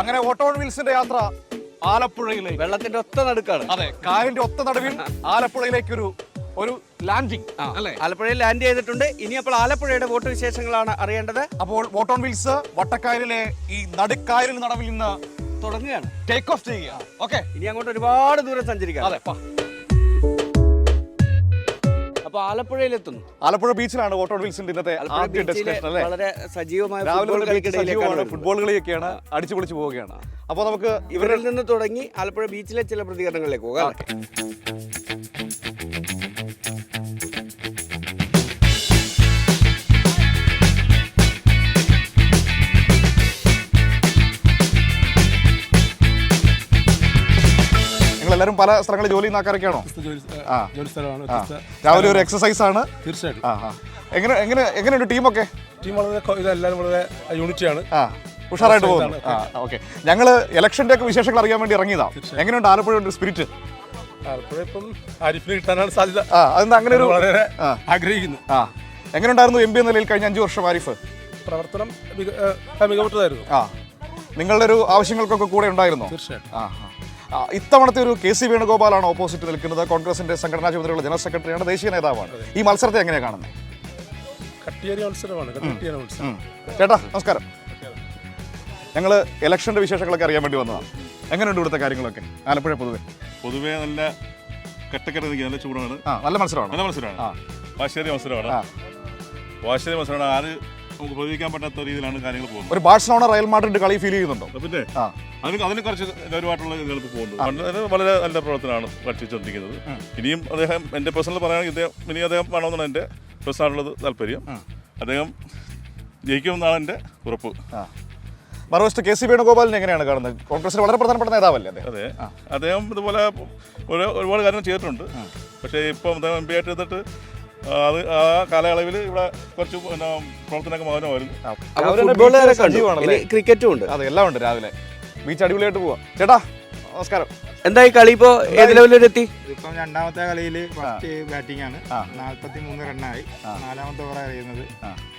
അങ്ങനെ auto on വീൽസിന്റെ യാത്ര ആലപ്പുഴയിലേക്ക്. വെള്ളത്തിന്റെ ഒത്ത നടുക്കാണ്. അതെ, കായലിന്റെ ഒത്ത നടുവിൽ ആലപ്പുഴയിലേക്ക് ഒരു ലാൻഡിംഗ് അല്ലേ? ആലപ്പുഴയിൽ ലാൻഡ് ചെയ്തിട്ടുണ്ട്. ഇനി അപ്പോൾ ആലപ്പുഴയുടെ വോട്ട് വിശേഷങ്ങളാണ് അറിയേണ്ടത്. അപ്പോൾ ഓട്ടോ ഓൺ വീൽസ് വട്ടക്കായലിലെ ഈ നടുക്കായലിൽ നടവിൽ നിന്ന് തുടങ്ങുകയാണ്, ടേക്ക് ഓഫ് ചെയ്യുക. ഓക്കെ, ഇനി അങ്ങോട്ട് ഒരുപാട് ദൂരം സഞ്ചരിക്കാം. അതെ. അപ്പൊ ആലപ്പുഴയിലെത്തുന്നു. ആലപ്പുഴ ബീച്ചിലാണ് ഓട്ടോ ഓൺ വീൽസിന്റെ ഇന്നത്തെ ആദ്യ ഡെസ്റ്റിനേഷൻ അല്ലേ? വളരെ സജീവമായ ഫുട്ബോൾ കളിയൊക്കെയാണ്, അടിച്ചു പൊളിച്ചു പോവുകയാണ്. അപ്പോൾ നമുക്ക് ഇവരിൽ നിന്ന് തുടങ്ങി ആലപ്പുഴ ബീച്ചിലെ ചില പ്രതികരണങ്ങളിലേക്ക് പോകാം. എല്ലാവരും പല സ്ഥലങ്ങളിൽ ജോലി നാക്കാരൊക്കെയാണോ? രാവിലെ ഒരു എക്സസൈസ് ആണ് തീർച്ചയായിട്ടും. എങ്ങനെയുണ്ട് ടീമൊക്കെ? ടീം വളരെ എല്ലാവരും വളരെ യൂണിറ്റിയാണ്, ഉഷാറായിട്ട് പോകുന്നു. ഓക്കെ, ഞങ്ങള് ഇലക്ഷന്റെ ഒക്കെ വിശേഷങ്ങൾ അറിയാൻ വേണ്ടി ഇറങ്ങിയതാ. എങ്ങനെയുണ്ട് ആലപ്പുഴയുടെ സ്പിരിറ്റ്? ആലപ്പുഴ ഇപ്പം ആരിഫിന് കിട്ടാനാണ് സാധ്യത. അതെന്താ അങ്ങനെ ഒരു വളരെ ആഗ്രഹിക്കുന്നു. എങ്ങനെയുണ്ടായിരുന്നു എം പി എന്ന നിലയിൽ കഴിഞ്ഞ 5 വർഷം ആരിഫ്? പ്രവർത്തനം മികവുറ്റതായിരുന്നു. നിങ്ങളുടെ ഒരു ആവശ്യങ്ങൾക്കൊക്കെ കൂടെ ഉണ്ടായിരുന്നോ? തീർച്ചയായിട്ടും. ഇത്തവണത്തെ ഒരു കെ സി വേണുഗോപാലാണ് ഓപ്പോസിറ്റ് നിൽക്കുന്നത്. കോൺഗ്രസിന്റെ സംഘടനാ ചുമതലയുള്ള ജനറൽ സെക്രട്ടറിയാണ്, ദേശീയ നേതാവാണ്. ഈ മത്സരത്തെ എങ്ങനെയാണ് കാണുന്നത്? കട്ടിയേറിയ മത്സരമാണ്. ചേട്ടാ നമസ്കാരം. ഞങ്ങൾ ഇലക്ഷന്റെ വിശേഷങ്ങളൊക്കെ അറിയാൻ വേണ്ടി വന്നതാണ്. എങ്ങനെയുണ്ട് ഇവിടുത്തെ കാര്യങ്ങളൊക്കെ ആലപ്പുഴ? പൊതുവെ നല്ല കെട്ടക്കെട്ട് നിൽക്കുക, നല്ല ചൂടാണ്, നല്ല മത്സരമാണ്. വാശേറിയ മത്സരമാണ്. ആര് നമുക്ക് പ്രതികരിക്കാൻ പറ്റാത്ത രീതിയിലാണ് കാര്യങ്ങൾ പോകുന്നത്. ഒരു ബാഴ്സലോണ റയൽ മാഡ്രിഡ് കളി ഫീൽ ചെയ്യുന്നുണ്ടോ? പിന്നെ അതിന് കുറച്ച് ഗൗരവമായിട്ടുള്ള ഇതിൽ പോകുന്നു. വളരെ നല്ല പ്രവർത്തനമാണ് കാഴ്ചവെച്ചുകൊണ്ടിരിക്കുന്നത്. ഇനിയും അദ്ദേഹം, എൻ്റെ പേഴ്സണൽ പറയുകയാണെങ്കിൽ ഇനി അദ്ദേഹം വേണമെന്നാണ് എൻ്റെ പേഴ്സണായിട്ടുള്ളത് താല്പര്യം. അദ്ദേഹം ജയിക്കുമെന്നാണ് എൻ്റെ ഉറപ്പ്. മറുവശത്ത് കെ സി വേണുഗോപാലിനെ എങ്ങനെയാണ് കാണുന്നത്? കോൺഗ്രസിന് വളരെ പ്രധാനപ്പെട്ട നേതാവല്ലേ? അതെ, അദ്ദേഹം ഇതുപോലെ ഒരുപാട് കാര്യങ്ങൾ ചെയ്തിട്ടുണ്ട്. പക്ഷേ ഇപ്പം അദ്ദേഹം എം പി ആയിട്ട് ചെയ്തിട്ട് അത് ആ കാലയളവിൽ ഇവിടെ കുറച്ച് പ്രവർത്തനമൊക്കെ മൗനമായിരുന്നു. ക്രിക്കറ്റും ഉണ്ട്, അതെ, എല്ലാം ഉണ്ട്. രാവിലെ ബീച്ച് അടിപൊളിയായിട്ട് പോവാം. ചേട്ടാ നമസ്കാരം. എന്തായി കളി? ഇപ്പോ ഏത് ലെവലിലെത്തി? ഇപ്പം രണ്ടാമത്തെ കളിയിൽ ഫസ്റ്റ് ബാറ്റിംഗ് ആണ്, 43 റണ്ണായി. 4ാമത്തെ ഓവർ ചെയ്യുന്നത്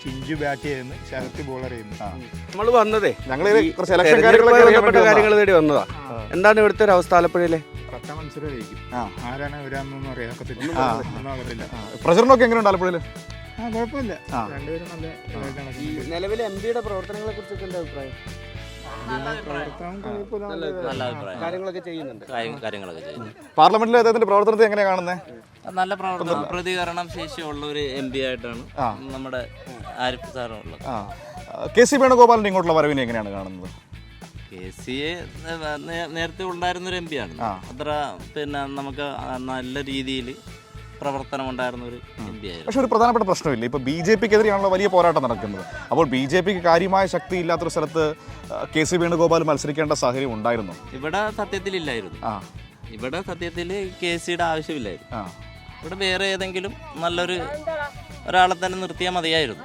ചിഞ്ചു ബാറ്റ് ചെയ്യുന്നു, ശരത്ത് ബോളർ ചെയ്യുന്നു. നമ്മൾ വന്നതേ കാര്യങ്ങൾ തേടി വന്നതാ. എന്താണ് ഇവിടുത്തെ ഒരു അവസ്ഥ ആലപ്പുഴയിലെ? പത്താം മത്സരം ജയിക്കും. ആരാണ് വരാമെന്നൊന്നും അറിയാക്കത്തില്ല. പ്രചരണമൊക്കെ എങ്ങനെയുണ്ട് ആലപ്പുഴയിൽ? കുഴപ്പമില്ല, രണ്ടുപേരും നല്ല ഇതായിട്ടാണ്. നിലവിലെ എം പിയുടെ പ്രവർത്തനങ്ങളെ കുറിച്ചൊക്കെ എന്താ അഭിപ്രായം? കാര്യങ്ങളൊക്കെ ചെയ്യുന്നുണ്ട്. പാർലമെന്റിലെ അദ്ദേഹത്തിന്റെ പ്രവർത്തനത്തെ എങ്ങനെയാണ് കാണുന്നത്? നല്ല പ്രവർത്തനം, പ്രതികരണം ശേഷിയുള്ള ഒരു എം പി ആയിട്ടാണ് നമ്മുടെ ആരിഫ് സാറുള്ളത്. കെ സി വേണുഗോപാലിന്റെ ഇങ്ങോട്ടുള്ള വരവിനെ എങ്ങനെയാണ് കാണുന്നത്? കെ സി നേരത്തെ ഉണ്ടായിരുന്നൊരു എം പി ആണ്. അത്ര നമുക്ക് നല്ല രീതിയിൽ പ്രവർത്തനം ഉണ്ടായിരുന്ന ഒരു എം പി ആയിരുന്നു. പക്ഷെ ഒരു പ്രധാനപ്പെട്ട പ്രശ്നമില്ല, ഇപ്പോൾ ബി ജെ പിക്ക് എതിരെയാണല്ലോ വലിയ പോരാട്ടം നടക്കുന്നത്. അപ്പോൾ ബി ജെ പിക്ക് കാര്യമായ ശക്തി ഇല്ലാത്തൊരു സ്ഥലത്ത് കെ സി വേണുഗോപാൽ മത്സരിക്കേണ്ട സാഹചര്യം ഉണ്ടായിരുന്നു. ഇവിടെ സത്യത്തിലില്ലായിരുന്നു. ഇവിടെ സത്യത്തിൽ കെ സിയുടെ ആവശ്യമില്ലായിരുന്നു. ഇവിടെ വേറെ ഏതെങ്കിലും നല്ലൊരു ഒരാളെ തന്നെ നിർത്തിയാൽ മതിയായിരുന്നു.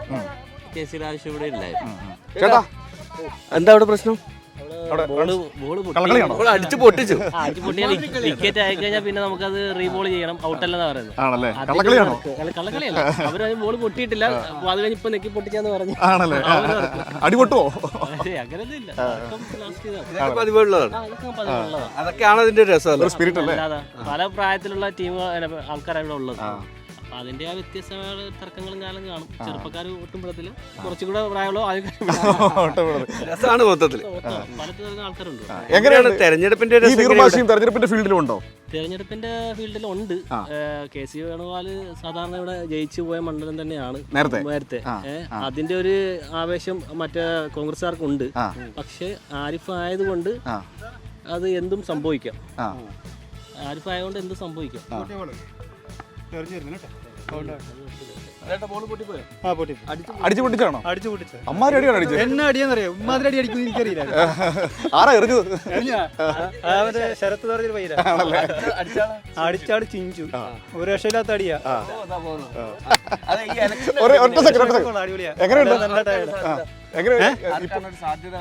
കെ സിയുടെ ആവശ്യം ഇവിടെ ഇല്ലായിരുന്നു. ചേട്ടാ എന്താ അവിടെ പ്രശ്നം? അടിച്ചു പൊട്ടിച്ചു. വിക്കറ്റ് ആയി കഴിഞ്ഞാൽ പിന്നെ നമുക്കത് റീബോൾ ചെയ്യണം, ഔട്ടല്ലെന്നാ പറയുന്നത്. കള്ളക്കളിയല്ല, അവര് ബോൾ പൊട്ടിയിട്ടില്ല, അത് കഴിഞ്ഞ് ഇപ്പൊ നെക്കി പൊട്ടിച്ചാന്ന് പറഞ്ഞു. അടിപൊട്ടുവോ? അങ്ങനെയൊന്നും ഇല്ല, അതൊക്കെയാണ് അതിന്റെ രസം. പല പ്രായത്തിലുള്ള ടീം ആൾക്കാരാണ് ഇവിടെ ഉള്ളത്. അപ്പൊ അതിന്റെ ആ വ്യത്യസ്തമായ തർക്കങ്ങളും കാലം കാണും. ചെറുപ്പക്കാർ ഒട്ടും പെടത്തില്ല, കുറച്ചും കൂടെ പ്രായമുള്ള രസമാണ് മൊത്തത്തിൽ. പലതരം ആൾക്കാരുണ്ട്. എങ്ങനെയാണ് തെരഞ്ഞെടുപ്പിന്റെ ഫീൽഡിലുണ്ടോ? തെരഞ്ഞെടുപ്പിന്റെ ഫീൽഡിലുണ്ട്. കെ സി വേണുഗോപാൽ സാധാരണ ഇവിടെ ജയിച്ചു പോയ മണ്ഡലം തന്നെയാണ് നേരത്തെ. അതിന്റെ ഒരു ആവേശം മറ്റേ കോൺഗ്രസ്സുകാർക്കുണ്ട്. പക്ഷെ ആരിഫ് ആയതുകൊണ്ട് അത് എന്തും സംഭവിക്കാം. ആരിഫ് ആയതുകൊണ്ട് എന്തും സംഭവിക്കാം. അടിച്ചു പൊട്ടിച്ചാണോ? അമ്മാരി അടിയാണ് അടിച്ചത്. എന്നെ അടിയാന്നറിയാം, ഉമ്മാതിരി അടി അടിക്കുന്നു എനിക്കറിയില്ല. ആരാ എറിഞ്ഞത്? ശരത്ത് പറഞ്ഞൊരു പയ്യനാ. അടിച്ചാട് ചിഞ്ചു, ഒരു രക്ഷയില്ലാത്ത അടിയാ. ഒറ്റ സെക്കൻഡ്. എങ്ങനെയുണ്ട് സാധ്യത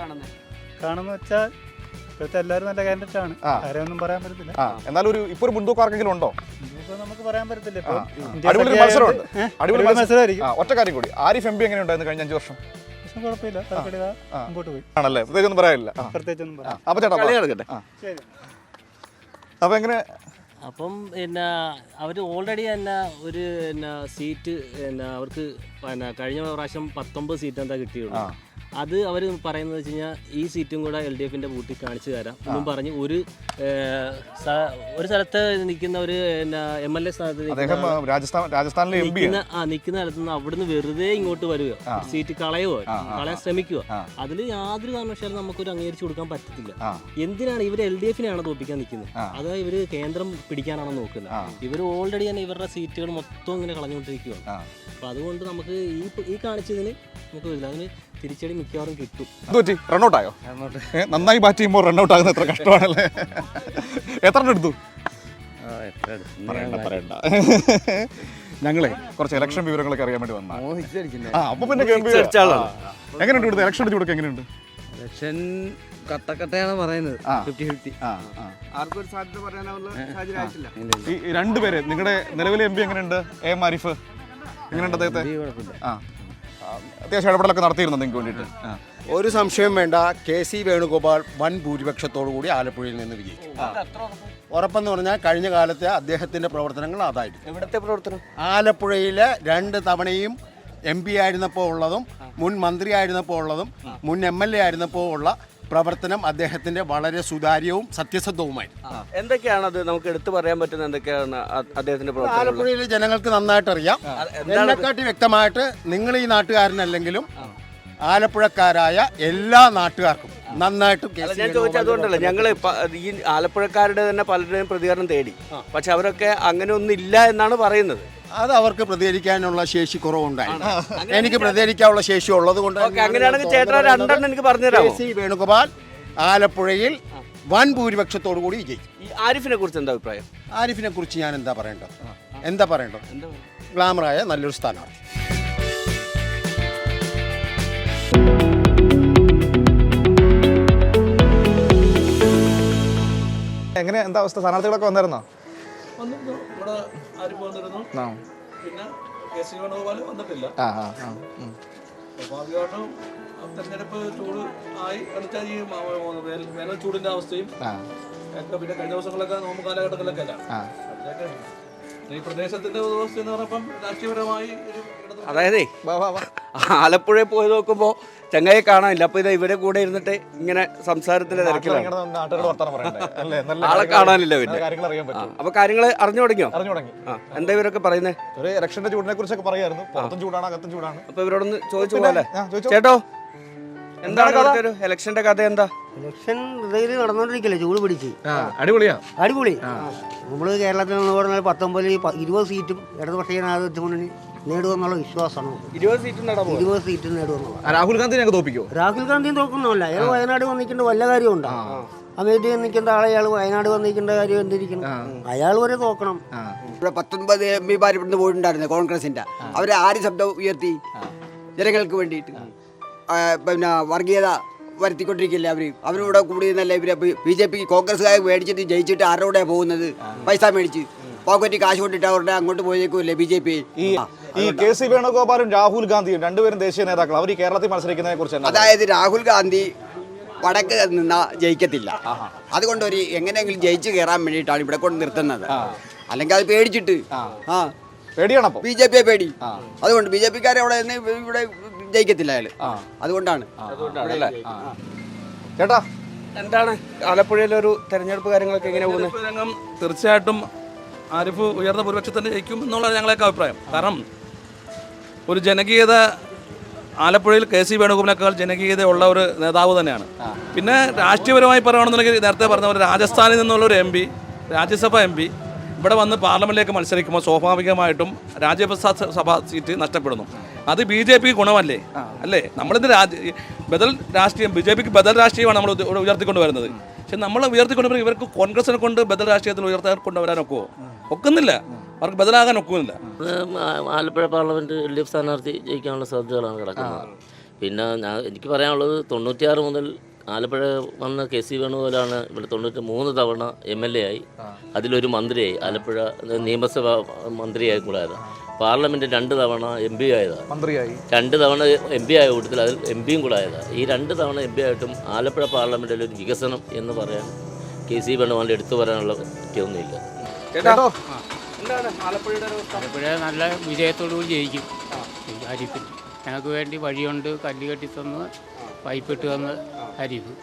കാണുന്ന വെച്ചാൽ ഇപ്പോഴത്തെ എല്ലാവരും നല്ല കാൻഡിഡേറ്റ് ആണ്, ആരെയൊന്നും പറയാൻ പറ്റത്തില്ല. എന്നാലും ഇപ്പൊ ഒരു മുൻതൂക്കം ആർക്കെങ്കിലും ഉണ്ടോ? നമുക്ക് പറയാൻ പറ്റത്തില്ല. അടിപൊളി മത്സരമായിരിക്കും. ഒറ്റ കാര്യം കൂടി, ആരിഫ് എം പി എങ്ങനെയുണ്ടായിരുന്നു കഴിഞ്ഞ 5 വർഷം? പ്രാവശ്യം കുഴപ്പമില്ല തലക്കടി മുമ്പോട്ട് പോയി ആണല്ലേ, പ്രത്യേകിച്ചൊന്നും പറയാനില്ല. പ്രത്യേകിച്ചൊന്നും പറയാം. അപ്പൊ ചേട്ടാ കളി നടക്കട്ടെ. അപ്പൊ എങ്ങനെ അപ്പം പിന്നെ അവർ ഓൾറെഡി തന്നെ ഒരു പിന്നെ സീറ്റ് പിന്നെ അവർക്ക് പിന്നെ കഴിഞ്ഞ പ്രാവശ്യം 19 സീറ്റ് എന്താ കിട്ടിയുള്ളൂ. അത് അവർ പറയുന്നത് വെച്ച് കഴിഞ്ഞാൽ ഈ സീറ്റും കൂടെ LDF-ന്റെ ബൂത്തിൽ കാണിച്ചു തരാം എന്നും പറഞ്ഞ് ഒരു സ്ഥലത്ത് നിൽക്കുന്ന ഒരു MLA സ്ഥാനത്ത് രാജസ്ഥാനിലെ നിൽക്കുന്ന സ്ഥലത്ത് നിന്ന് അവിടുന്ന് വെറുതെ ഇങ്ങോട്ട് വരിക, സീറ്റ് കളയാൻ ശ്രമിക്കുക. അതിൽ യാതൊരു കാരണവശാലും നമുക്കൊരു അംഗീകരിച്ചു കൊടുക്കാൻ പറ്റത്തില്ല. എന്തിനാണ് ഇവർ LDF-നെയാണ് തോൽപ്പിക്കാൻ നിൽക്കുന്നത്? അത് ഇവർ കേന്ദ്രം പിടിക്കാനാണ് നോക്കുന്നത്. ഇവർ ഓൾറെഡി തന്നെ ഇവരുടെ സീറ്റുകൾ മൊത്തം ഇങ്ങനെ കളഞ്ഞുകൊണ്ടിരിക്കുകയാണ്. അപ്പൊ അതുകൊണ്ട് നമുക്ക് ഈ കാണിച്ചതിന് നമുക്ക് വരില്ല, അതിന് തിരിച്ചടി മിക്കവാറും കിട്ടും. റണ്ണൗട്ടായോ? നന്നായി ബാറ്റ് ചെയ്യുമ്പോൾ റണ്ണൗട്ട് ആകുന്ന എത്ര കഷ്ടമാണല്ലേ. എത്ര എടുത്തു? പറയണ്ട. ഞങ്ങളെ കുറച്ച് ഇലക്ഷൻ വിവരങ്ങളൊക്കെ അറിയാൻ വേണ്ടി വന്നാ. അപ്പൊ പിന്നെ എങ്ങനെയുണ്ട് ഇവിടുത്തെ ഇലക്ഷൻ ചൂടൊക്കെ എങ്ങനെയുണ്ട്? ഇലക്ഷൻ കട്ടക്കട്ടയാണ് പറയുന്നത്. 50-50. ആർക്കൊരു സാധ്യത പറയാനുള്ള സാഹചര്യം ആയിട്ടില്ല. ഈ രണ്ടുപേരെ നിങ്ങളുടെ നിലവിലെ MP എങ്ങനെയുണ്ട്? AM ആരിഫ് എങ്ങനെയുണ്ട് അദ്ദേഹത്തെ? അത്യാവശ്യം ഇടപെടലൊക്കെ നടത്തിയിരുന്നു നിങ്ങൾക്ക് വേണ്ടിയിട്ട്? ഒരു സംശയം വേണ്ട, KC വേണുഗോപാൽ വൻ ഭൂരിപക്ഷത്തോടു കൂടി ആലപ്പുഴയിൽ നിന്ന് വിജയിച്ചു. ഉറപ്പെന്ന് പറഞ്ഞാൽ കഴിഞ്ഞ കാലത്തെ അദ്ദേഹത്തിൻ്റെ പ്രവർത്തനങ്ങൾ അതായിരുന്നു. എവിടത്തെ പ്രവർത്തനം? ആലപ്പുഴയിലെ 2 തവണയും MP ആയിരുന്നപ്പോൾ ഉള്ളതും മുൻ മന്ത്രി ആയിരുന്നപ്പോൾ ഉള്ളതും മുൻ MLA ആയിരുന്നപ്പോൾ ഉള്ള പ്രവർത്തനം അദ്ദേഹത്തിന്റെ വളരെ സുതാര്യവും സത്യസന്ധവുമായിരുന്നു. എന്തൊക്കെയാണത് നമുക്ക് എടുത്തു പറയാൻ പറ്റുന്ന എന്തൊക്കെയാണ് അദ്ദേഹത്തിന്റെ പ്രവർത്തനം? ആലപ്പുഴയിലെ ജനങ്ങൾക്ക് നന്നായിട്ട് അറിയാം. എന്നെക്കാട്ടി വ്യക്തമായിട്ട് നിങ്ങൾ ഈ നാട്ടുകാരനല്ലെങ്കിലും ആലപ്പുഴക്കാരായ എല്ലാ നാട്ടുകാർക്കും നന്നായിട്ട് ഞാൻ ചോദിച്ചത് അതുകൊണ്ടല്ല, ഞങ്ങൾ ഈ ആലപ്പുഴക്കാരുടെ തന്നെ പലരുടെയും പ്രതികരണം തേടി, പക്ഷെ അവരൊക്കെ അങ്ങനെ ഒന്നും ഇല്ല എന്നാണ് പറയുന്നത്. അത് അവർക്ക് പ്രതികരിക്കാനുള്ള ശേഷി കുറവുണ്ടായി. എനിക്ക് പ്രതികരിക്കാനുള്ള ശേഷി ഉള്ളത് കൊണ്ട് അങ്ങനെയാണെങ്കിൽ ചേട്ടാ രണ്ടെണ്ണം എനിക്ക് പറഞ്ഞുതരാമോ? KC വേണുഗോപാൽ ആലപ്പുഴയിൽ വൻ ഭൂരിപക്ഷത്തോടു കൂടി വിജയിക്കും. ഈ ആരിഫിനെ കുറിച്ച് എന്താ അഭിപ്രായം? ആരിഫിനെ കുറിച്ച് ഞാൻ എന്താ പറയേണ്ടത്? ഗ്ലാമറായ നല്ലൊരു സ്ഥാനാർത്ഥി. എങ്ങനെ എന്താ അവസ്ഥ? സ്ഥാനാർത്ഥികളൊക്കെ വന്നിരുന്നോ? ഇവിടെ ആരിഫ് വന്നിരുന്നു, പിന്നെ KC വേണുഗോപാൽ വന്നിട്ടില്ല. സ്വാഭാവികമായിട്ടും തെരഞ്ഞെടുപ്പ് ചൂട് ആയി എന്നുവെച്ചാൽ ഈ വേനൽ ചൂടിന്റെ അവസ്ഥയും ഒക്കെ പിന്നെ കഴിഞ്ഞ ദിവസങ്ങളൊക്കെ നോമ്പ് കാലഘട്ടങ്ങളിലൊക്കെ അല്ല. അതിലൊക്കെ ഈ പ്രദേശത്തിന്റെ വ്യവസ്ഥ എന്ന് പറഞ്ഞപ്പം രാഷ്ട്രീയപരമായി അതായത് ആലപ്പുഴയിൽ പോയി നോക്കുമ്പോ ചങ്ങയെ കാണാനില്ല. അപ്പൊ ഇത് ഇവരെ കൂടെ ഇരുന്നിട്ട് ഇങ്ങനെ സംസാരത്തിന്റെ തിരക്കിലാണ്, ആളെ കാണാനില്ല. പിന്നെ അപ്പൊ കാര്യങ്ങൾ അറിഞ്ഞു തുടങ്ങിയോ? എന്താ ഇവരൊക്കെ പറയുന്നത്? ഒരു ഇലക്ഷന്റെ ചൂടിനെ കുറിച്ചൊക്കെ പറയായിരുന്നു. പുറത്തും ചൂടാണ്, അകത്തും ചൂടാണ്. അപ്പൊ ഇവരോടൊന്ന് ചോദിച്ചു പോലെ. ചേട്ടോ, എന്താണ് ഇവിടുത്തെ ഒരു ഇലക്ഷന്റെ കഥ? എന്താ ഇലക്ഷൻ നടന്നുകൊണ്ടിരിക്കില്ല, ചൂട് പിടിച്ച്. അടിപൊളി നമ്മള് കേരളത്തിൽ നിന്ന് പറഞ്ഞാൽ 19-20 സീറ്റും ഇടതുപക്ഷ ജനാധിപത്യ മുന്നണി നേടുമെന്നുള്ള വിശ്വാസമാണ്. 20 സീറ്റ് നേടുമെന്നുള്ള. രാഹുൽ ഗാന്ധി ഞങ്ങൾ തോപ്പിക്കോ? രാഹുൽ ഗാന്ധിയും തോക്കുന്നല്ല. അയാൾ വയനാട് വന്നിക്കേണ്ട വല്ല കാര്യമുണ്ടോ? അമേരിക്കയിൽ നിൽക്കേണ്ട ആളെ അയാൾ വയനാട് വന്നിരിക്കേണ്ട കാര്യം എന്തിരിക്കണം? അയാൾ വരെ തോക്കണം. ഇവിടെ 19 MP ഇവിടുന്ന് പോയിട്ടുണ്ടായിരുന്നു കോൺഗ്രസിന്റെ. അവരെ ആര് ശബ്ദം ഉയർത്തി ജനങ്ങൾക്ക് വേണ്ടിയിട്ട്? പിന്നെ വർഗീയത വരുത്തിക്കൊണ്ടിരിക്കില്ല അവരിവിടെ കൂടിയെന്നല്ല. ഇവരെ BJP കോൺഗ്രസ്സുകാർ മേടിച്ചിട്ട് ജയിച്ചിട്ട് ആരോടെ പോകുന്നത്? പൈസ മേടിച്ച് പോക്കറ്റി കാശ് കൊണ്ടിട്ട് അവരുടെ അങ്ങോട്ട് പോയേക്കുമല്ലേ BJP. ഈ KC വേണുഗോപാലും രാഹുൽ ഗാന്ധിയും രണ്ടുപേരും ദേശീയ നേതാക്കൾ. അവർ ഈ കേരളത്തിൽ മത്സരിക്കുന്നതിനെ കുറിച്ച് അതായത് രാഹുൽ ഗാന്ധി വടക്ക് നിന്നാ ജയിക്കത്തില്ല. അതുകൊണ്ട് ഒരു എങ്ങനെയെങ്കിലും ജയിച്ചു കയറാൻ വേണ്ടിയിട്ടാണ് ഇവിടെ കൊണ്ട് നിർത്തുന്നത്. അല്ലെങ്കിൽ അത് പേടിച്ചിട്ട് പേടിയാണോ? BJP പേടി. അതുകൊണ്ട് BJP-ക്കാരെ അവിടെ ഇവിടെ ജയിക്കത്തില്ല അയാൾ. അതുകൊണ്ടാണ്. ചേട്ടാ, എന്താണ് ആലപ്പുഴയിലെ ഒരു തെരഞ്ഞെടുപ്പ് കാര്യങ്ങളൊക്കെ എങ്ങനെ പോകുന്നത്? രംഗം തീർച്ചയായിട്ടും ആരിഫ് ഉയർന്ന ഭൂരിപക്ഷത്തിൽ തന്നെ ജയിക്കും എന്നുള്ളതാണ് ഞങ്ങളൊക്കെ അഭിപ്രായം. കാരണം ഒരു ജനകീയത ആലപ്പുഴയിൽ KC വേണുഗോപാലിനേക്കാൾ ജനകീയതയുള്ള ഒരു നേതാവ് തന്നെയാണ്. പിന്നെ രാഷ്ട്രീയപരമായി പറയുകയാണെന്നുണ്ടെങ്കിൽ നേരത്തെ പറഞ്ഞ പോലെ രാജസ്ഥാനിൽ നിന്നുള്ള ഒരു MP, രാജ്യസഭ MP ഇവിടെ വന്ന് പാർലമെന്റിലേക്ക് മത്സരിക്കുമ്പോൾ സ്വാഭാവികമായിട്ടും രാജ്യസഭാ സീറ്റ് നഷ്ടപ്പെടുന്നു. അത് BJP ഗുണമല്ലേ? അല്ലേ? നമ്മളിത് ബദൽ രാഷ്ട്രീയം, BJPക്ക് ബദൽ രാഷ്ട്രീയമാണ് നമ്മൾ ഉയർത്തിക്കൊണ്ട് വരുന്നത്. പക്ഷെ നമ്മൾ ഉയർത്തിക്കൊണ്ട് വരുമ്പോൾ ഇവർക്ക് കോൺഗ്രസിനെ കൊണ്ട് ബദൽ രാഷ്ട്രീയത്തിൽ ഉയർത്തിക്കൊണ്ടുവരാൻ ഒക്കുന്നില്ല. അവർക്ക് ബദലാകാൻ ഒക്കുന്നില്ല. ആലപ്പുഴ പാർലമെന്റ് LDF സ്ഥാനാർത്ഥി ജയിക്കാനുള്ള സാധ്യതകളാണ് കിടക്കുന്നത്. പിന്നെ എനിക്ക് പറയാനുള്ളത് 96 മുതൽ ആലപ്പുഴ വന്ന KC വേണുഗോപാലാണ് ഇവിടെ 93 തവണ MLA ആയി, അതിലൊരു മന്ത്രിയായി, ആലപ്പുഴ നിയമസഭ മന്ത്രിയായി കൂടാതെ. പാർലമെൻറ്റ് 2 തവണ MP ആയതാണ്, മന്ത്രിയായി 2 തവണ MP ആയ കൂട്ടത്തിൽ അതിൽ MP കൂടെ ആയതാണ്. ഈ 2 തവണ MP ആയിട്ടും ആലപ്പുഴ പാർലമെൻറ്റിൽ ഒരു വികസനം എന്ന് പറയാൻ KC വേണുഗോപാലിൻ്റെ എടുത്തു പറയാനുള്ള ഒന്നുമില്ല. ചേട്ടാ എന്താണ് ആലപ്പുഴയുടെ ഒരു അവസ്ഥ? ആലപ്പുഴ നല്ല വിജയത്തോടുകൂടി ജയിക്കും. ഹരീഫിന് ഞങ്ങൾക്ക് വേണ്ടി വഴിയുണ്ട്, കല്ല് കെട്ടിത്തന്ന് പൈപ്പ് ഇട്ട് തന്ന് ഹരീഫ്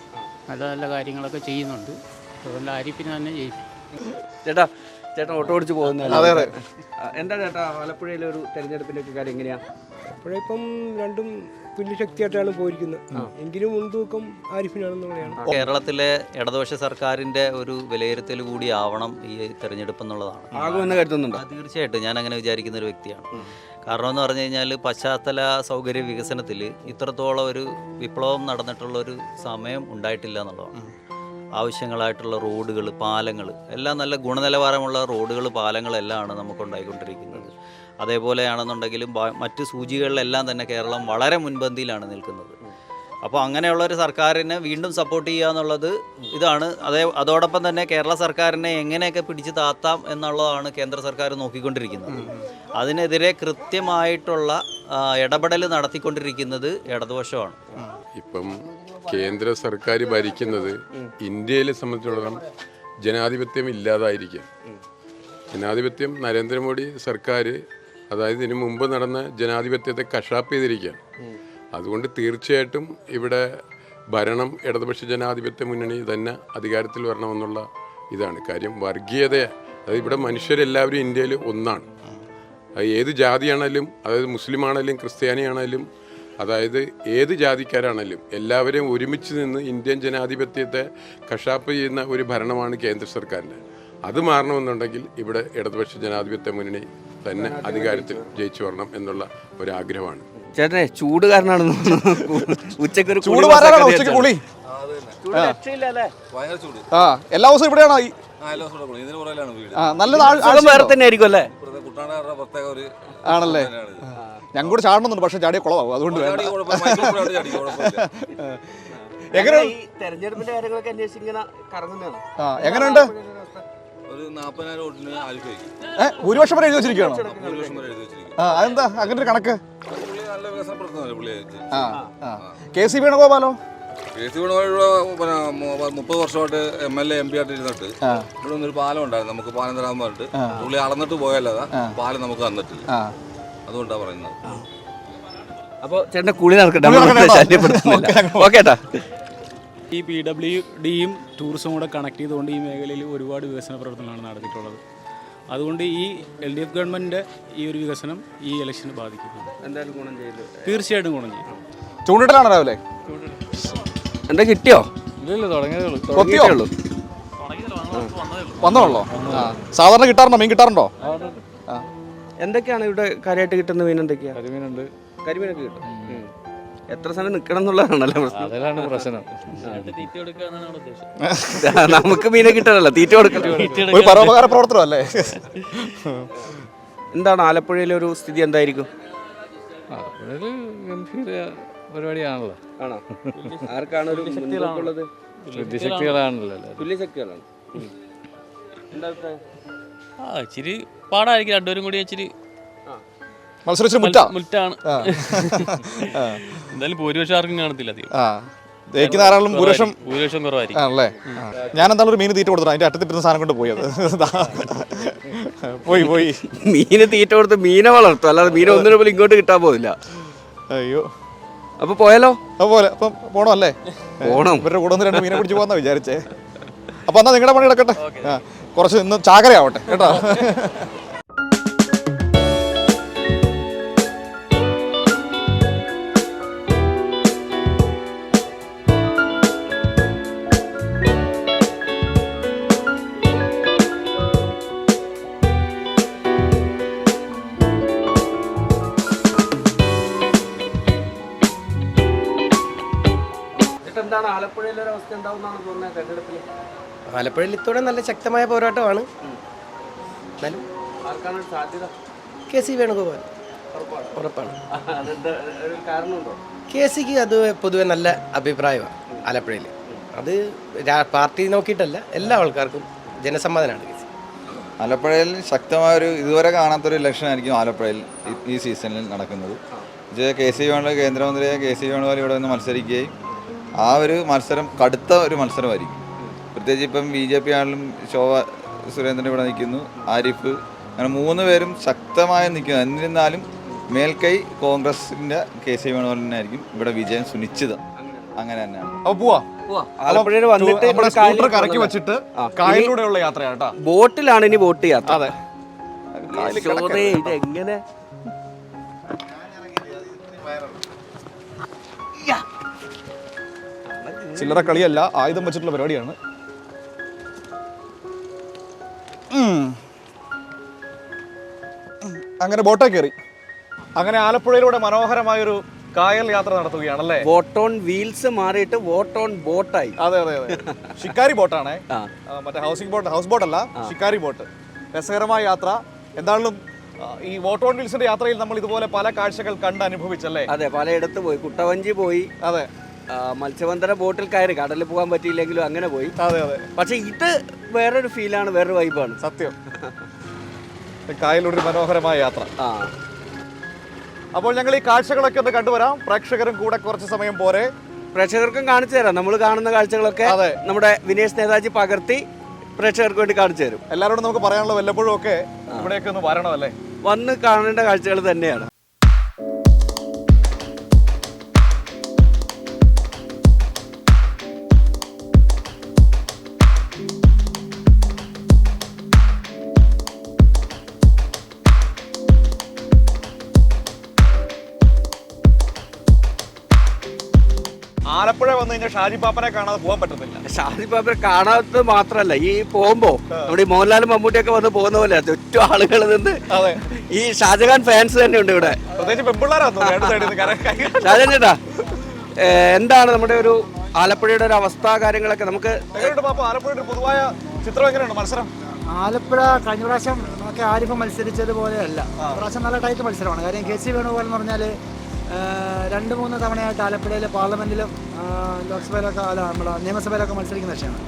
നല്ല നല്ല കാര്യങ്ങളൊക്കെ ചെയ്യുന്നുണ്ട്. അതുകൊണ്ട് ഹരീഫിന് തന്നെ ജയിക്കും. ചേട്ടൻ ഓട്ടോ ഓടിച്ച് പോകുന്നതല്ലേ? എന്താ ചേട്ടാ ആലപ്പുഴയിലെ ഒരു തെരഞ്ഞെടുപ്പിന്റെ ഒക്കെ കാര്യം എങ്ങനെയാ? അപ്പോഴേ ഇപ്പം രണ്ടും തുല്യ ശക്തിയായിട്ടാണ് പോയിരിക്കുന്നത്. എങ്കിലും മുൻതൂക്കം ആരിഫിനാണെന്നുള്ളതാണ്. കേരളത്തിലെ ഇടതുപക്ഷ സർക്കാരിന്റെ ഒരു വിലയിരുത്തൽ കൂടി ആവണം ഈ തെരഞ്ഞെടുപ്പ് എന്നുള്ളതാണ്. ആകുമെന്ന് കരുതുന്നുണ്ടോ? തീർച്ചയായിട്ടും ഞാൻ അങ്ങനെ വിചാരിക്കുന്ന ഒരു വ്യക്തിയാണ്. കാരണം എന്ന് പറഞ്ഞു കഴിഞ്ഞാൽ പശ്ചാത്തല സൗകര്യ വികസനത്തിൽ ഇത്രത്തോളം ഒരു വിപ്ലവം നടന്നിട്ടുള്ളൊരു സമയം ഉണ്ടായിട്ടില്ല എന്നുള്ളതാണ്. ആവശ്യങ്ങളായിട്ടുള്ള റോഡുകൾ, പാലങ്ങൾ എല്ലാം നല്ല ഗുണനിലവാരമുള്ള റോഡുകൾ, പാലങ്ങളെല്ലാമാണ് നമുക്ക് ഉണ്ടായിക്കൊണ്ടിരിക്കുന്നത്. അതേപോലെയാണെന്നുണ്ടെങ്കിലും മറ്റ് സൂചികളിലെല്ലാം തന്നെ കേരളം വളരെ മുൻപന്തിയിലാണ് നിൽക്കുന്നത്. അപ്പോൾ അങ്ങനെയുള്ള ഒരു സർക്കാരിനെ വീണ്ടും സപ്പോർട്ട് ചെയ്യുക എന്നുള്ളത് ഇതാണ്. അതോടൊപ്പം തന്നെ കേരള സർക്കാരിനെ എങ്ങനെയൊക്കെ പിടിച്ച് താത്താം എന്നുള്ളതാണ് കേന്ദ്ര സർക്കാർ നോക്കിക്കൊണ്ടിരിക്കുന്നത്. അതിനെതിരെ കൃത്യമായിട്ടുള്ള ഇടപെടൽ നടത്തിക്കൊണ്ടിരിക്കുന്നത് ഇടതുപക്ഷമാണ്. ഇപ്പം കേന്ദ്ര സർക്കാർ ഭരിക്കുന്നത് ഇന്ത്യയിലെ സംബന്ധിച്ചിടത്തോളം ജനാധിപത്യം ഇല്ലാതായിരിക്കും. ജനാധിപത്യം നരേന്ദ്രമോദി സർക്കാർ, അതായത് ഇതിനു മുമ്പ് നടന്ന ജനാധിപത്യത്തെ കശാപ്പ് ചെയ്തിരിക്കുകയാണ്. അതുകൊണ്ട് തീർച്ചയായിട്ടും ഇവിടെ ഭരണം ഇടതുപക്ഷ ജനാധിപത്യ മുന്നണി തന്നെ അധികാരത്തിൽ വരണമെന്നുള്ള ഇതാണ് കാര്യം. വർഗീയത, അതായത് ഇവിടെ മനുഷ്യരെല്ലാവരും ഇന്ത്യയിൽ ഒന്നാണ്. അത് ഏത് ജാതിയാണേലും, അതായത് മുസ്ലിം ആണെങ്കിലും ക്രിസ്ത്യാനി ആണെങ്കിലും, അതായത് ഏത് ജാതിക്കാരാണെങ്കിലും എല്ലാവരെയും ഒരുമിച്ച് നിന്ന് ഇന്ത്യൻ ജനാധിപത്യത്തെ കശാപ്പ് ചെയ്യുന്ന ഒരു ഭരണമാണ് കേന്ദ്ര സർക്കാരിൻ്റെ. അത് മാറണമെന്നുണ്ടെങ്കിൽ ഇവിടെ ഇടതുപക്ഷ ജനാധിപത്യ മുന്നണി തന്നെ അധികാരത്തിൽ ജയിച്ചു വരണം എന്നുള്ള ഒരാഗ്രഹമാണ്. ചേട്ടനെ ചൂട് കാരണമാണെന്ന് ഉച്ചക്ക് കുളി എല്ലാ ദിവസവും ഇവിടെയാണോ? നല്ല വേറെ തന്നെ ആയിരിക്കും അല്ലേ? ആണല്ലേ? ഞങ്ങൾ കൂടെ ചാടണമെന്നുണ്ട്, പക്ഷെ ചാടിയ കുളമാവും. അതുകൊണ്ട് തെരഞ്ഞെടുപ്പിന്റെ കാര്യങ്ങളൊക്കെ അന്വേഷിച്ച് ഇങ്ങനെ കറങ്ങുന്നതാണ്. എങ്ങനെയുണ്ട്? ഒരു 40,000 വോട്ടിന് ഭൂരിപക്ഷം വരെ എഴുതി വെച്ചിരിക്കുകയാണോ? അതെന്താ അങ്ങനെ ഒരു കണക്ക്? KC വേണുഗോപാലോ? KC വേണുഗോപാൽ 30 വർഷമായിട്ട് MLA MP ആയിട്ട് ഇരുന്നിട്ട് ഇവിടെ ഒന്നൊരു പാലം ഉണ്ടായിരുന്നു, നമുക്ക് പാലം തരാമെന്ന് പറഞ്ഞിട്ട് പുള്ളി അളന്നിട്ട് പോയല്ലാതെ പാലം നമുക്ക് തന്നിട്ടില്ല. അതുകൊണ്ടാണ് പറയുന്നത്. അപ്പോൾ ചേട്ടൻ്റെ കുളി നടക്കട്ടെ. ഓക്കേട്ടാ. ഈ PWDയും ടൂറിസവും കൂടെ കണക്ട് ചെയ്തുകൊണ്ട് ഈ മേഖലയിൽ ഒരുപാട് വികസന പ്രവർത്തനങ്ങളാണ് നടത്തിയിട്ടുള്ളത്. അതുകൊണ്ട് ഈ LDF ഗവൺമെൻറ്റിൻ്റെ ഈ ഒരു വികസനം ഈ ഇലക്ഷന് ബാധിക്കുന്നു. എന്തായാലും ഗുണം ചെയ്തു, തീർച്ചയായിട്ടും ഗുണം ചെയ്യും. ചൂണ്ടിട്ടാണ് രാവിലെ എന്താ കിട്ടിയോ? ഇല്ലല്ലോ, കൊത്തിയോ? വന്നോളൂ. സാധാരണ കിട്ടാറുണ്ടോ? മീൻ കിട്ടാറുണ്ടോ? എന്തൊക്കെയാണ് ഇവിടെ കാര്യമായിട്ട് കിട്ടുന്ന മീൻ? എന്തൊക്കെയാണ്? കരിമീനുണ്ട്. കരിമീനൊക്കെ കിട്ടും. എത്ര സമയം നിൽക്കണം എന്നുള്ളതാണല്ലോ അതാണ് പ്രശ്നം. നമുക്ക് മീനെ കിട്ടാനല്ല, തീറ്റ കൊടുക്കണം. ഒരു പരോപകാര പ്രവർത്തനം അല്ലേ? എന്താണ് ആലപ്പുഴയിലെ ഒരു സ്ഥിതി എന്തായിരിക്കും? ഗംഭീര പരിപാടിയാണല്ലോ. ആണോ? ആർക്കാണ് ഒരു മുൻതൂക്കമുള്ളത്? തുല്യശക്തികളാണല്ലോ. തുല്യശക്തികളാണ്. എന്താ അഭിപ്രായം? ഇച്ചിരി പാടായിരിക്കും, രണ്ടുപേരും കൂടി ഇച്ചിരി മത്സരിച്ച് മുറ്റാണ്. എന്തായാലും ഭൂരിപക്ഷം ആർക്കും കാണത്തില്ല. ജയിക്കുന്ന ആരാളും ഭൂരിപക്ഷം കുറവായിരിക്കും ആണല്ലേ? ഞാൻ എന്തായാലും ഒരു മീൻ തീറ്റ കൊടുത്തു, അതിന്റെ അറ്റത്തിട്ടുന്ന സാധനം കൊണ്ട് പോയത് പോയി മീന് തീറ്റ കൊടുത്ത് മീനെ വളർത്തും, അല്ലാതെ മീനെ ഒന്നിനു പോലും ഇങ്ങോട്ട് കിട്ടാൻ പോകില്ല. അയ്യോ, അപ്പൊ പോയാലോ? അപ്പം പോണോ? അല്ലേ, പോണം. ഇവരുടെ കൂടെ 2 മീനെ പിടിച്ച് പോകാന്നാ വിചാരിച്ചേ. അപ്പൊ എന്നാ നിങ്ങളുടെ പണി കിടക്കട്ടെ, കുറച്ച് ഇന്ന് ചാകരയാവട്ടെ കേട്ടോ. എന്താണ് ആലപ്പുഴയിലെ ഒരു അവസ്ഥ ഉണ്ടാവുന്നതാണ് തോന്നുന്നത് തെരഞ്ഞെടുപ്പിൽ? ആലപ്പുഴയിൽ ഇത്തോടെ നല്ല ശക്തമായ പോരാട്ടമാണ്. എന്നാലും ആർക്കാണ് സാധ്യത? KC വേണുഗോപാൽ ഉറപ്പാണ്. കാരണമുണ്ടോ? KCക്ക് അത് പൊതുവെ നല്ല അഭിപ്രായമാണ് ആലപ്പുഴയിൽ. അത് പാർട്ടി നോക്കിയിട്ടല്ല, എല്ലാ ആൾക്കാർക്കും ജനസമ്മതനാണ് KC. ആലപ്പുഴയിൽ ശക്തമായൊരു ഇതുവരെ കാണാത്തൊരു ഇലക്ഷനായിരിക്കും ആലപ്പുഴയിൽ ഈ സീസണിൽ നടക്കുന്നത്. KC വേണുഗോപാൽ കേന്ദ്രമന്ത്രിയായ KC വേണുഗോപാൽ ഇവിടെ നിന്ന് മത്സരിക്കുകയും ആ ഒരു മത്സരം കടുത്ത ഒരു മത്സരമായിരിക്കും. പ്രത്യേകിച്ച് ഇപ്പം BJP ആണെങ്കിലും ശോഭ സുരേന്ദ്രൻ ഇവിടെ നിൽക്കുന്നു, ആരിഫ്, അങ്ങനെ 3 പേരും ശക്തമായി നിൽക്കുന്നു. എന്നിരുന്നാലും മേൽക്കൈ കോൺഗ്രസിൻ്റെ KC വേണുഗോപാലിനായിരിക്കും ഇവിടെ വിജയം സുനിശ്ചിതം. അങ്ങനെ തന്നെയാണ്. അപ്പോൾ പോവാ ആലപ്പുഴയിൽ വന്നിട്ട് കറക്കി വെച്ചിട്ട് കായലിലൂടെയുള്ള യാത്രയാണ്. ബോട്ടിലാണ് ഇനി ബോട്ട് യാത്ര. അതെ, ഇതെങ്ങനെ ചില്ലറ കളിയല്ല, ആയുധം വെച്ചിട്ടുള്ള പരിപാടിയാണ്. അങ്ങനെ ബോട്ടേ കയറി അങ്ങനെ ആലപ്പുഴയിലൂടെ മനോഹരമായൊരു കായൽ യാത്ര നടത്തുകയാണല്ലേ. ബോട്ട് ഓൺ വീൽസ് മാറിയിട്ട് ബോട്ട് ഓൺ ബോട്ടായി. അതെ അതെ അതെ, ഷിക്കാരി ബോട്ടാണേ, മറ്റേ ഹൗസ് ബോട്ട് അല്ല, ഷിക്കാരി ബോട്ട്. രസകരമായ യാത്ര. എന്തായാലും ഈ ബോട്ട് ഓൺ വീൽസിന്റെ യാത്രയിൽ നമ്മൾ ഇതുപോലെ പല കാഴ്ചകൾ കണ്ട് അനുഭവിച്ചല്ലേ. അതെ, പലയിടത്ത് പോയി, കുട്ടവഞ്ചി പോയി, അതെ, മത്സ്യബന്ധന ബോട്ടിൽ കയറി, കടലിൽ പോകാൻ പറ്റിയില്ലെങ്കിലും അങ്ങനെ പോയി. അതെ അതെ, പക്ഷെ ഇത് വേറൊരു ഫീലാണ്, വേറൊരു വൈബാണ്. സത്യം. കായലിലൂടെ മനോഹരമായ യാത്ര. അപ്പോൾ ഞങ്ങൾ ഈ കാഴ്ചകളൊക്കെ ഒന്ന് കണ്ടുവരാം. പ്രേക്ഷകരും കൂടെ കുറച്ച് സമയം പോരെ, പ്രേക്ഷകർക്കും കാണിച്ചു തരാം. നമ്മൾ കാണുന്ന കാഴ്ചകളൊക്കെ നമ്മുടെ വിനേഷ് നേതാജി പകർത്തി പ്രേക്ഷകർക്ക് വേണ്ടി കാണിച്ചു തരും. എല്ലാവരോടും നമുക്ക് പറയാനുള്ള വല്ലപ്പോഴും ഒക്കെ ഇവിടെയൊക്കെ ഒന്ന് വരണമല്ലേ, വന്ന് കാണേണ്ട കാഴ്ചകൾ തന്നെയാണ്. ആലപ്പുഴ വന്നു കഴിഞ്ഞാൽ ഷാജി പാപ്പനെ കാണാതെ പോകാൻ പറ്റത്തില്ല. ഷാജി പാപ്പനെ കാണാത്തത് മാത്രല്ല, ഈ പോകുമ്പോ നമ്മുടെ ഈ മോഹൻലാലും മമ്മൂട്ടിയൊക്കെ വന്ന് പോകുന്ന പോലെ ചുറ്റും ആളുകൾ നിന്ന് ഈ ഷാജഹാൻ ഫാൻസ് തന്നെ ഉണ്ട് ഇവിടെ. ഷാജഹാൻ ചേട്ടാ, എന്താണ് നമ്മുടെ ഒരു ആലപ്പുഴയുടെ ഒരു അവസ്ഥ, കാര്യങ്ങളൊക്കെ നമുക്ക് ആലപ്പുഴയുടെ പൊതുവായ ചിത്രം എങ്ങനെയാണ് മത്സരം? ആലപ്പുഴ കഴിഞ്ഞ പ്രാവശ്യം നമുക്ക് ആരിഫ് മത്സരിച്ചതുപോലെയല്ല. പ്രാവശ്യം നല്ല ടൈറ്റ് മത്സരമാണ്. കാര്യം KC വേണുഗോപാൽ എന്ന് പറഞ്ഞാൽ 2-3 തവണയായിട്ട് ആലപ്പുഴയിലെ പാർലമെൻറ്റിലും ലോക്സഭയിലൊക്കെ അല്ല നമ്മുടെ നിയമസഭയിലൊക്കെ മത്സരിക്കുന്ന കക്ഷിയാണ്.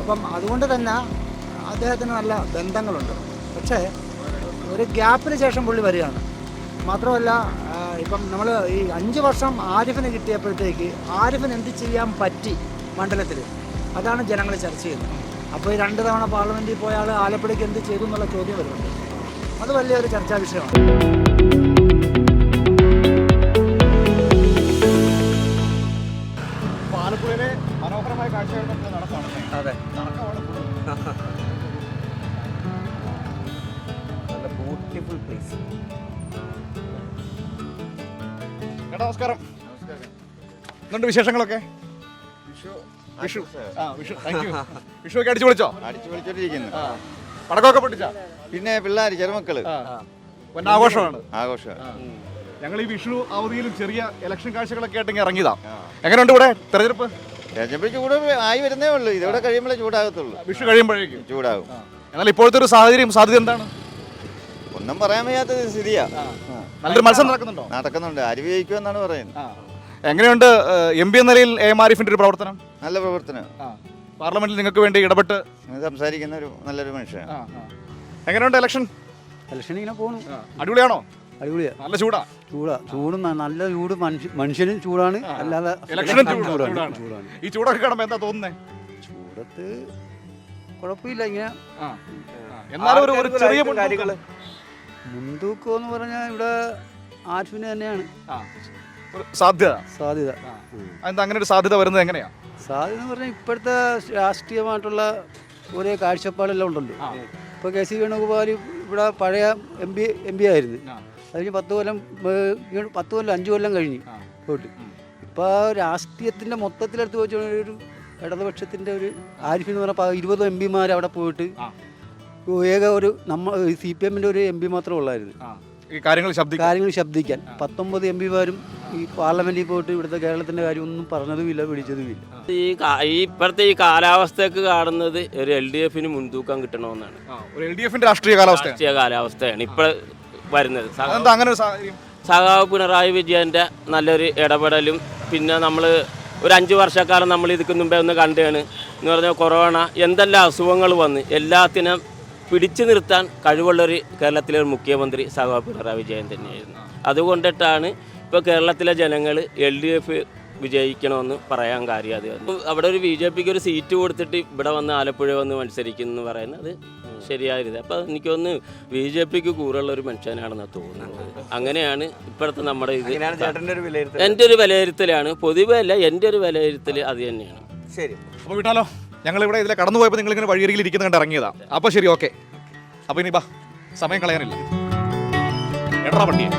അപ്പം അതുകൊണ്ട് തന്നെ അദ്ദേഹത്തിന് നല്ല ബന്ധങ്ങളുണ്ട്. പക്ഷേ ഒരു ഗ്യാപ്പിന് ശേഷം പുള്ളി വരികയാണ്. മാത്രമല്ല ഇപ്പം നമ്മൾ ഈ 5 വർഷം ആരിഫിന് കിട്ടിയപ്പോഴത്തേക്ക് ആരിഫിന് എന്ത് ചെയ്യാൻ പറ്റി മണ്ഡലത്തിൽ, അതാണ് ജനങ്ങൾ ചർച്ച ചെയ്യുന്നത്. അപ്പോൾ ഈ 2 തവണ പാർലമെൻറ്റിൽ പോയ ആൾ ആലപ്പുഴയ്ക്ക് എന്ത് ചെയ്തു എന്നുള്ള ചോദ്യം വരുന്നുണ്ട്. അത് വലിയൊരു ചർച്ചാ വിഷയമാണ്. ആലപ്പുഴയിലെ മനോഹരമായ കാഴ്ചകൾ നമുക്ക് നടക്കുകയാണല്ലേ. അതെ, ബ്യൂട്ടിഫുൾ പ്ലേസ്. ചേട്ടാ നമസ്കാരം. എന്തുണ്ട് വിശേഷങ്ങളൊക്കെ? വിഷു ഒക്കെ അടിച്ചു വിളിച്ചോ? അടിച്ചു വിളിച്ചോണ്ടിരിക്കുന്നു. പടക്കമൊക്കെ പൊട്ടിച്ചാ? പിന്നെ പിള്ളേർ ചെറുമക്കള് ആഘോഷമാണ്. ആഘോഷമാണ്. ഞങ്ങൾ ഈ വിഷു അവധിയിലും ചെറിയ ഇലക്ഷൻ കാഴ്ചകളൊക്കെ ആയിട്ട് ഇറങ്ങിയതാ. എങ്ങനെയുണ്ട് ഇവിടെ തെരഞ്ഞെടുപ്പ്? തെരഞ്ഞെടുപ്പ് ചൂട് ആയി വരുന്നേ ഉള്ളൂ. ഇതോടെ കഴിയുമ്പോഴേ ചൂടാകത്തുള്ളൂ. വിഷു കഴിയുമ്പോഴേക്കും ചൂടാകും. എന്നാൽ ഇപ്പോഴത്തെ ഒരു സാധ്യത എന്താണ്? ഒന്നും പറയാൻ വയ്യാത്ത സ്ഥിതിയാ. നല്ലൊരു മത്സരം നടക്കുന്നുണ്ടോ? നടക്കുന്നുണ്ട്. ആരിഫ് ജയിക്കുമെന്നാണ് പറയുന്നത്. എങ്ങനെയുണ്ട് MP എന്ന നിലയിൽ ആരിഫിന്റെ ഒരു പ്രവർത്തനം? നല്ല പ്രവർത്തനം. പാർലമെന്റിൽ നിങ്ങൾക്ക് വേണ്ടി ഇടപെട്ട് സംസാരിക്കുന്ന ഒരു നല്ലൊരു മനുഷ്യനാണ്. എങ്ങനെയുണ്ട് ഇലക്ഷൻ ഇങ്ങനെ പോകുന്നു. അടിപൊളിയാണോ? അടിപൊളിയാ. നല്ല ചൂടാ? ചൂട് നല്ല ചൂട്, മനുഷ്യനും ചൂടാണ്, അല്ലാതെ ഇലക്ഷനും ചൂടാണ്. ഈ ചൂടൊക്കെ കാണുമ്പോൾ എന്താ തോന്നുന്നേ? ചൂടത്ത് കുഴപ്പമില്ല. ഇങ്ങനെ എന്നാലും ഒരു ചെറിയ കാര്യങ്ങൾ മുൻതൂക്കം എന്ന് പറഞ്ഞാൽ ഇവിടെ ആരിഫിന് തന്നെയാണ് സാധ്യത. എന്താ അങ്ങനെ ഒരു സാധ്യത വരുന്നത്? എങ്ങനെയാ സാധ്യത എന്ന് പറഞ്ഞാൽ ഇപ്പോഴത്തെ രാഷ്ട്രീയമായിട്ടുള്ള ഒരേ കാഴ്ചപ്പാടെല്ലാം ഉണ്ടല്ലോ. ഇപ്പോൾ KC വേണുഗോപാൽ ഇവിടെ പഴയ എം പി ആയിരുന്നു. അതിന് 10 കൊല്ലം 5 കൊല്ലം കഴിഞ്ഞ് പോയിട്ട് ഇപ്പോൾ രാഷ്ട്രീയത്തിൻ്റെ മൊത്തത്തിലെടുത്ത് വെച്ചാൽ ഒരു ഇടതുപക്ഷത്തിൻ്റെ ഒരു ആരിഫ് എന്ന് പറഞ്ഞാൽ 20 MP അവിടെ പോയിട്ട് ഏക ഒരു CPM-ൻ്റെ ഒരു MP മാത്രമേ ഉള്ളായിരുന്നു കാര്യങ്ങൾ ശബ്ദിക്കാൻ. 19 MP ഈ പാർലമെന്റിൽ പോയിട്ട് ഇവിടുത്തെ കേരളത്തിന്റെ കാര്യം ഒന്നും പറഞ്ഞതുമില്ല, പിടിച്ചതുമില്ല. ഈ ഇപ്പോഴത്തെ ഈ കാലാവസ്ഥയൊക്കെ കാണുന്നത് ഒരു LDF-ന് മുൻതൂക്കം കിട്ടണമെന്നാണ്. രാഷ്ട്രീയ കാലാവസ്ഥയാണ് ഇപ്പോൾ വരുന്നത്. സഖാവ് പിണറായി വിജയൻ്റെ നല്ലൊരു ഇടപെടലും, പിന്നെ നമ്മൾ ഒരു 5 വർഷക്കാലം നമ്മൾ ഇതിന് മുമ്പേ ഒന്ന് കണ്ടാണ് എന്ന് പറഞ്ഞാൽ കൊറോണ എന്തെല്ലാം അസുഖങ്ങൾ വന്ന് എല്ലാത്തിനും പിടിച്ചു നിർത്താൻ കഴിവുള്ളൊരു കേരളത്തിലെ ഒരു മുഖ്യമന്ത്രി സഖാവ് പിണറായി വിജയൻ തന്നെയായിരുന്നു. അതുകൊണ്ടിട്ടാണ് ഇപ്പോൾ കേരളത്തിലെ ജനങ്ങൾ LDF വിജയിക്കണമെന്ന് പറയാൻ കാര്യം അത്. അവിടെ ഒരു BJPക്ക് ഒരു സീറ്റ് കൊടുത്തിട്ട് ഇവിടെ വന്ന് ആലപ്പുഴ വന്ന് മത്സരിക്കുന്നു എന്ന് പറയുന്നത് ശരിയായത്. അപ്പോൾ എനിക്കൊന്ന് BJPക്ക് കൂറുള്ള ഒരു മനുഷ്യനാണെന്ന് തോന്നുന്നത്. അങ്ങനെയാണ് ഇപ്പോഴത്തെ നമ്മുടെ ഇത്. എൻ്റെ ഒരു വിലയിരുത്തലാണ്, പൊതുവെ അല്ല, എൻ്റെ ഒരു വിലയിരുത്തൽ അത് തന്നെയാണ്. ശരി, അപ്പോൾ വിട്ടാലോ? ഞങ്ങളിവിടെ ഇതിലെ കടന്നു പോയപ്പോൾ നിങ്ങളിങ്ങനെ വഴിയരികിൽ ഇരിക്കുന്ന കണ്ട് ഇറങ്ങിയതാ. അപ്പോൾ ശരി, ഓക്കെ. അപ്പോൾ ഇനി ബാ, സമയം കളയാനില്ല. എടാ വണ്ടിയെ.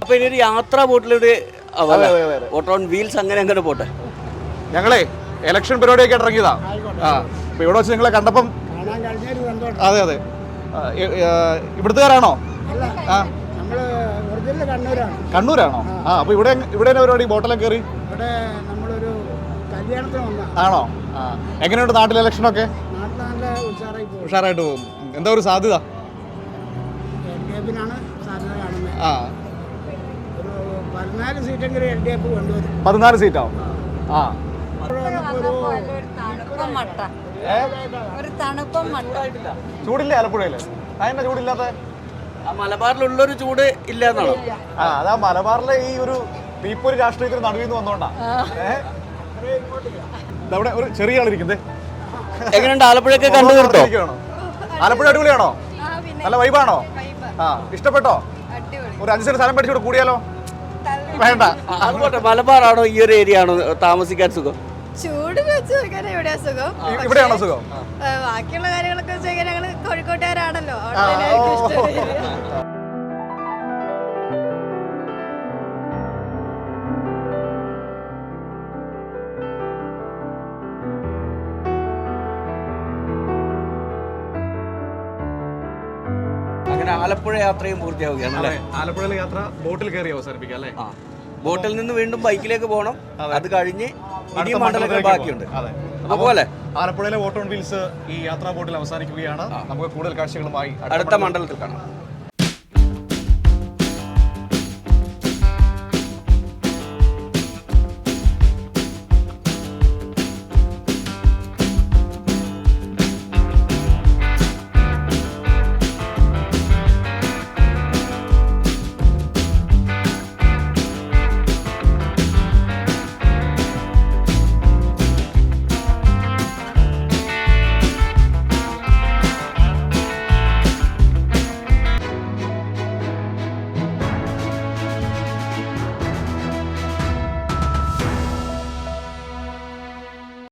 അപ്പൊ ഇനി ഒരു യാത്രാ ബോട്ടിലൊരു ഓട്ടോ ഓൺ വീൽസ് അങ്ങനെ പോട്ടെ. ഞങ്ങളെ ഇലക്ഷൻ പരിപാടിയൊക്കെ ഇറങ്ങിയതാ. അപ്പൊ ഇവിടെ വെച്ച് നിങ്ങളെ കണ്ടപ്പം അതെ അതെ ഇവിടുത്തുകാരാണോ? കണ്ണൂരാണോ? ആ, അപ്പൊ ഇവിടെ പരിപാടി ബോട്ടെല്ലാം കയറി ആണോ? എങ്ങനെയുണ്ട് നാട്ടിലെ ഇലക്ഷനൊക്കെ? ഉഷാറായിട്ട് പോകും. എന്താ ഒരു സാധ്യത? ആ, 14 സീറ്റോ? ആ, ചൂടില്ലേ ആലപ്പുഴയില്? അതിന്റെ ചൂടില്ലാത്ത മലബാറിലുള്ളൊരു ചൂട് ഇല്ല എന്നാണോ? ആ, അതാ മലബാറിലെ ഈ ഒരു തീപ്പൊരി രാഷ്ട്രീയത്തിന് നടുവിൽ നിന്ന് വന്നോണ്ടാ. അവിടെ ഒരു ചെറിയ ആളിരിക്കുന്നേ. എങ്ങനെയുണ്ട് ആലപ്പുഴയൊക്കെ കണ്ടു തീർത്തോ? ആലപ്പുഴ അടിപൊളിയാണോ? നല്ല വൈബാണോ? ആ, ഇഷ്ടപ്പെട്ടോ? ഒരു 5 സെന്റ് സ്ഥലം പഠിച്ചോട് കൂടിയാലോ? വേണ്ട. അതുപോട്ടെ, മലബാറാണോ ഈ ഒരു ഏരിയ ആണോ താമസിക്കാൻ സുഖം? ചൂട് വെച്ച് നോക്കാൻ എവിടെയാ സുഖം? ഇവിടെയാണോ സുഖം? ബാക്കിയുള്ള കാര്യങ്ങളൊക്കെ വെച്ച് നോക്കാൻ ഞങ്ങള് കോഴിക്കോട്ടുകാരാണല്ലോ. അങ്ങനെ ആലപ്പുഴ യാത്രയും പൂർത്തിയാവുകയാണ് അല്ലേ? ആലപ്പുഴയിലെ യാത്ര ബോട്ടിൽ കയറി അവസാനിപ്പിക്കാം അല്ലേ? ബോട്ടിൽ നിന്ന് വീണ്ടും ബൈക്കിലേക്ക് പോകണം. അത് കഴിഞ്ഞ് ഇനി മണ്ഡലങ്ങൾ ബാക്കിയുണ്ട്. അതുപോലെ ആലപ്പുഴയിലെ വോട്ട് ഓൺ വീൽസ് ഈ യാത്രാ ബോട്ടിൽ അവസാനിക്കുകയാണ്. നമുക്ക് കൂടുതൽ കാഴ്ചകളുമായി അടുത്ത മണ്ഡലത്തിൽ കാണാം.